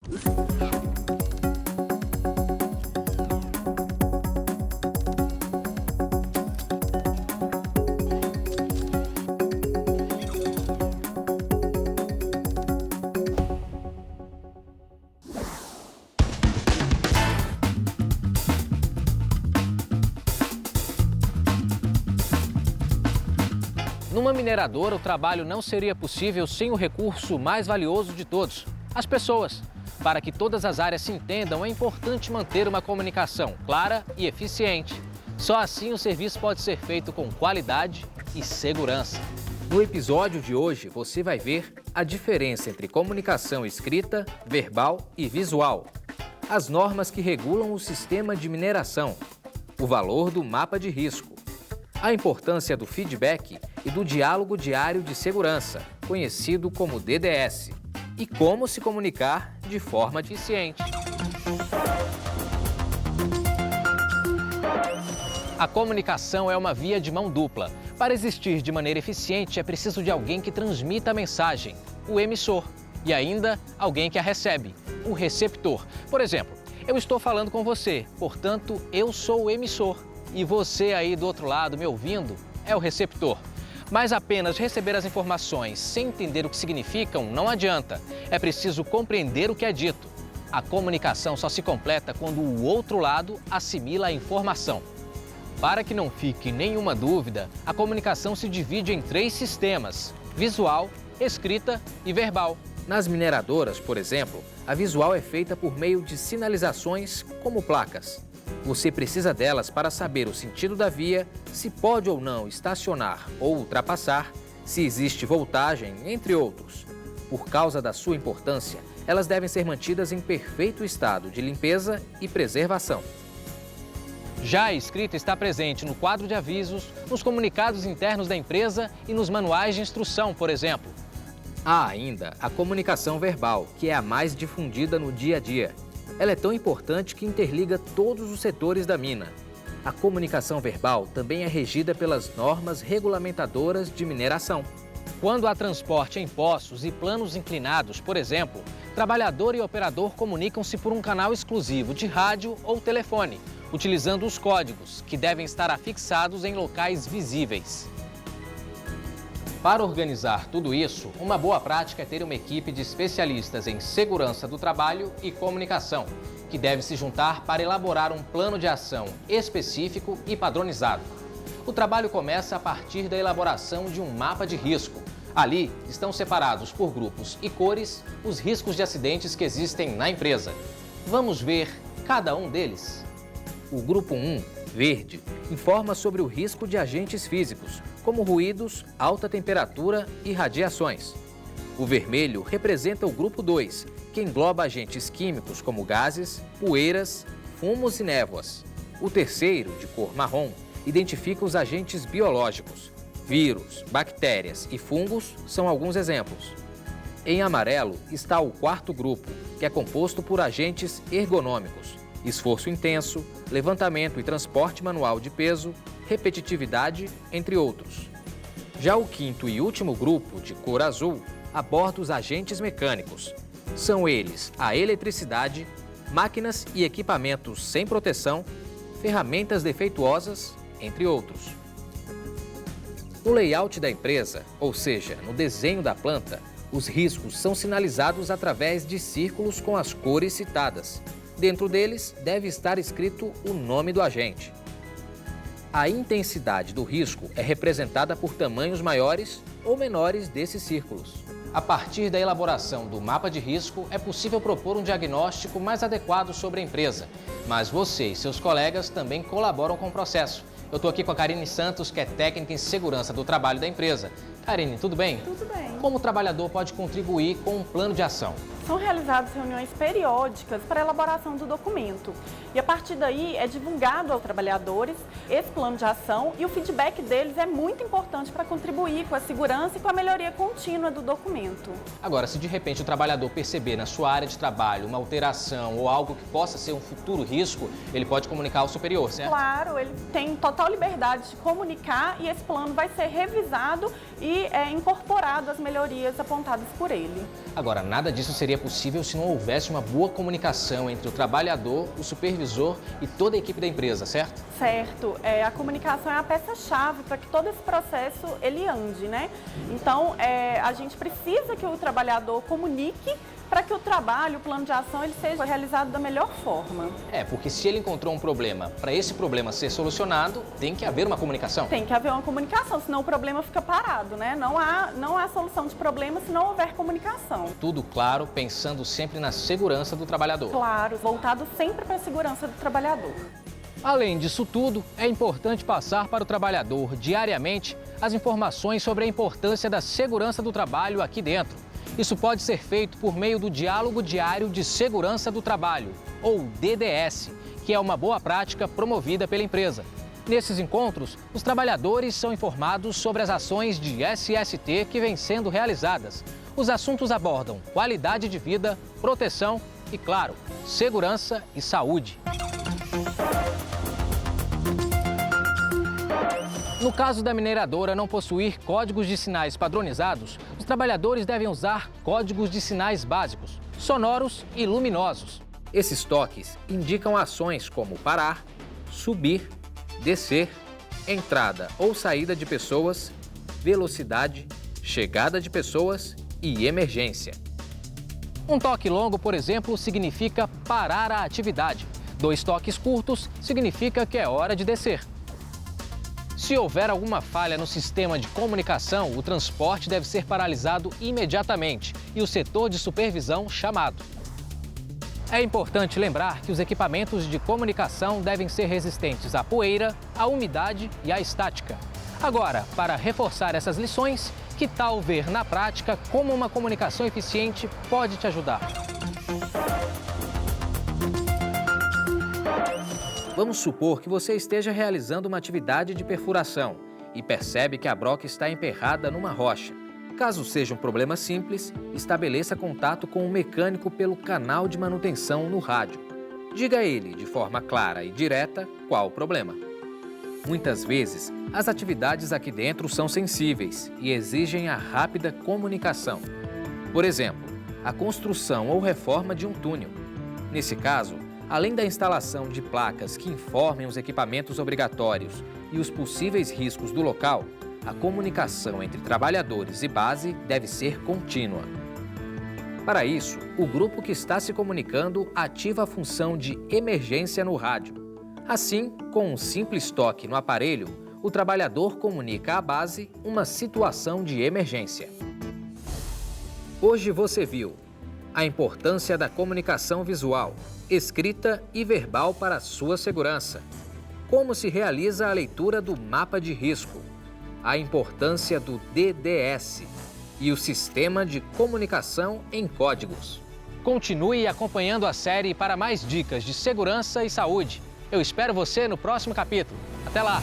Numa mineradora, o trabalho não seria possível sem o recurso mais valioso de todos, as pessoas. Para que todas as áreas se entendam, é importante manter uma comunicação clara e eficiente. Só assim o serviço pode ser feito com qualidade e segurança. No episódio de hoje, você vai ver a diferença entre comunicação escrita, verbal e visual, as normas que regulam o sistema de mineração, o valor do mapa de risco, a importância do feedback e do diálogo diário de segurança, conhecido como DDS, e como se comunicar de forma eficiente. A comunicação é uma via de mão dupla. Para existir de maneira eficiente, é preciso de alguém que transmita a mensagem, o emissor, e ainda alguém que a recebe, o receptor. Por exemplo, eu estou falando com você, portanto, eu sou o emissor. E você aí do outro lado me ouvindo é o receptor. Mas apenas receber as informações sem entender o que significam não adianta. É preciso compreender o que é dito. A comunicação só se completa quando o outro lado assimila a informação. Para que não fique nenhuma dúvida, a comunicação se divide em 3 sistemas: visual, escrita e verbal. Nas mineradoras, por exemplo, a visual é feita por meio de sinalizações como placas. Você precisa delas para saber o sentido da via, se pode ou não estacionar ou ultrapassar, se existe voltagem, entre outros. Por causa da sua importância, elas devem ser mantidas em perfeito estado de limpeza e preservação. Já a escrita está presente no quadro de avisos, nos comunicados internos da empresa e nos manuais de instrução, por exemplo. Há ainda a comunicação verbal, que é a mais difundida no dia a dia. Ela é tão importante que interliga todos os setores da mina. A comunicação verbal também é regida pelas normas regulamentadoras de mineração. Quando há transporte em poços e planos inclinados, por exemplo, trabalhador e operador comunicam-se por um canal exclusivo de rádio ou telefone, utilizando os códigos, que devem estar afixados em locais visíveis. Para organizar tudo isso, uma boa prática é ter uma equipe de especialistas em segurança do trabalho e comunicação, que deve se juntar para elaborar um plano de ação específico e padronizado. O trabalho começa a partir da elaboração de um mapa de risco. Ali estão separados por grupos e cores os riscos de acidentes que existem na empresa. Vamos ver cada um deles? O grupo 1, verde, informa sobre o risco de agentes físicos, como ruídos, alta temperatura e radiações. O vermelho representa o grupo 2, que engloba agentes químicos como gases, poeiras, fumos e névoas. O terceiro, de cor marrom, identifica os agentes biológicos. Vírus, bactérias e fungos são alguns exemplos. Em amarelo está o quarto grupo, que é composto por agentes ergonômicos, esforço intenso, levantamento e transporte manual de peso, repetitividade, entre outros. Já o quinto e último grupo, de cor azul, aborda os agentes mecânicos. São eles a eletricidade, máquinas e equipamentos sem proteção, ferramentas defeituosas, entre outros. No layout da empresa, ou seja, no desenho da planta, os riscos são sinalizados através de círculos com as cores citadas. Dentro deles deve estar escrito o nome do agente. A intensidade do risco é representada por tamanhos maiores ou menores desses círculos. A partir da elaboração do mapa de risco, é possível propor um diagnóstico mais adequado sobre a empresa. Mas você e seus colegas também colaboram com o processo. Eu estou aqui com a Karine Santos, que é técnica em segurança do trabalho da empresa. Karine, tudo bem? Tudo bem. Como o trabalhador pode contribuir com um plano de ação? São realizadas reuniões periódicas para a elaboração do documento. E a partir daí é divulgado aos trabalhadores esse plano de ação e o feedback deles é muito importante para contribuir com a segurança e com a melhoria contínua do documento. Agora, se de repente o trabalhador perceber na sua área de trabalho uma alteração ou algo que possa ser um futuro risco, ele pode comunicar ao superior, certo? Claro, ele tem total liberdade de comunicar e esse plano vai ser revisado e incorporado às melhorias apontadas por ele. Agora, nada disso seria seria possível se não houvesse uma boa comunicação entre o trabalhador, o supervisor e toda a equipe da empresa, certo? Certo. A comunicação é a peça-chave para que todo esse processo ele ande, né? Então, a gente precisa que o trabalhador comunique para que o trabalho, o plano de ação, ele seja realizado da melhor forma. Porque se ele encontrou um problema, para esse problema ser solucionado, tem que haver uma comunicação. Tem que haver uma comunicação, senão o problema fica parado, né? Não há solução de problema se não houver comunicação. Tudo claro, pensando sempre na segurança do trabalhador. Claro, voltado sempre para a segurança do trabalhador. Além disso tudo, é importante passar para o trabalhador diariamente as informações sobre a importância da segurança do trabalho aqui dentro. Isso pode ser feito por meio do Diálogo Diário de Segurança do Trabalho, ou DDS, que é uma boa prática promovida pela empresa. Nesses encontros, os trabalhadores são informados sobre as ações de SST que vêm sendo realizadas. Os assuntos abordam qualidade de vida, proteção e, claro, segurança e saúde. No caso da mineradora não possuir códigos de sinais padronizados, os trabalhadores devem usar códigos de sinais básicos, sonoros e luminosos. Esses toques indicam ações como parar, subir, descer, entrada ou saída de pessoas, velocidade, chegada de pessoas e emergência. Um toque longo, por exemplo, significa parar a atividade. 2 toques curtos significa que é hora de descer. Se houver alguma falha no sistema de comunicação, o transporte deve ser paralisado imediatamente e o setor de supervisão chamado. É importante lembrar que os equipamentos de comunicação devem ser resistentes à poeira, à umidade e à estática. Agora, para reforçar essas lições, que tal ver na prática como uma comunicação eficiente pode te ajudar? Vamos supor que você esteja realizando uma atividade de perfuração e percebe que a broca está emperrada numa rocha. Caso seja um problema simples, estabeleça contato com o mecânico pelo canal de manutenção no rádio. Diga a ele, de forma clara e direta, qual o problema. Muitas vezes, as atividades aqui dentro são sensíveis e exigem a rápida comunicação. Por exemplo, a construção ou reforma de um túnel. Nesse caso, além da instalação de placas que informem os equipamentos obrigatórios e os possíveis riscos do local, a comunicação entre trabalhadores e base deve ser contínua. Para isso, o grupo que está se comunicando ativa a função de emergência no rádio. Assim, com um simples toque no aparelho, o trabalhador comunica à base uma situação de emergência. Hoje você viu a importância da comunicação visual, escrita e verbal para a sua segurança. Como se realiza a leitura do mapa de risco, a importância do DDS e o sistema de comunicação em códigos. Continue acompanhando a série para mais dicas de segurança e saúde. Eu espero você no próximo capítulo. Até lá!